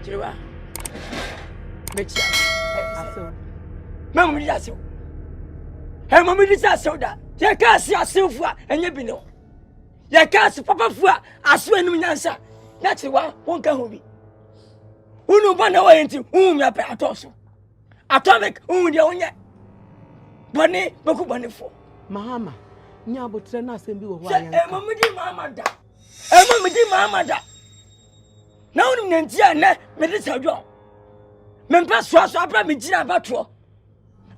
Chiwa. Mechia. Aso. Mama mi aso. Hey mama mi aso da. Ya ka si aso fu a enye bi no. Ya ka si papa fu a aso enum nyansa. Na chiwa won ka ho bi. Unu ba na wa yenti unu mi apa atoso. Atomic unu dia onye. Boni beku boni fo. Mahama. Nya abotre na asem bi wo ho ayan. Mama di mama da. Mama di mama da. Na unu nyanti a na me de sadwo. Me mpa so abra me gina abato.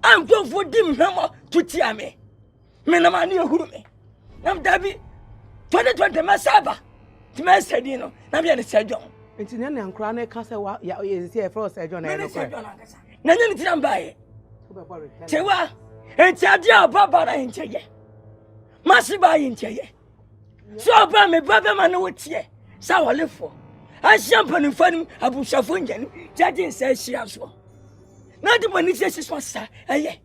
Am tonfo di mhamo tuti ame. Me na ma ne ehuru me. Nam dabi 2020 masaba. Ti ma sadi no. Na me ne sadwo. Enti ne ne ankra na ka se wa ya yesi e fro sadwo na e no ko. Na nya ni ti nam bae. Tewa enti ade a baba na encheye. Masiba encheye. So ba me baba ma na wotie. Sa wolefo. Asiam panifanu abushafo njani jadin se hia so na de bani se so sa eye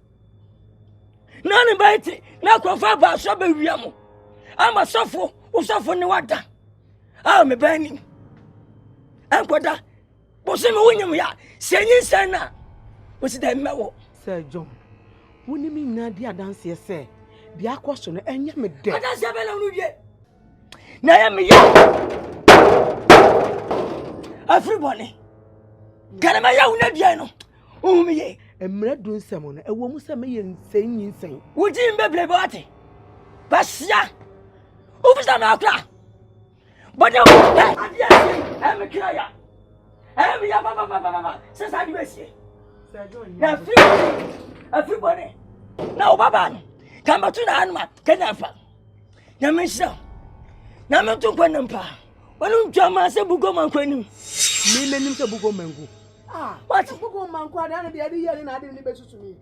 na ne baiti na krofa ba so ba wiamo ama sofo usofo ne wada a me bani ankoda bo se me wonyam ya senyin sana wo si da mewo Sir John woni mi na di adanse se bia kwaso no enye me de adanse bela unu die na ya me ya Everybody. Can I yaw na dia no? Umiye. Emre dun semo no ewo mu se me ye nsen. Woji mbeble bate. Basia. Ufisa na akra. Bodo. Adia. Me kira ya. Me ya baba. Sesa di besie. Na everybody. Na obaba no. Kamba tu na anuma. Kenya fa. Na me sha. Na me to kwa nampa. Wanu ntwama se bugo mankwanim. Me menim se bugo mangu. What? Bugo mangu ada na de ade ye na ade ni besusu mi.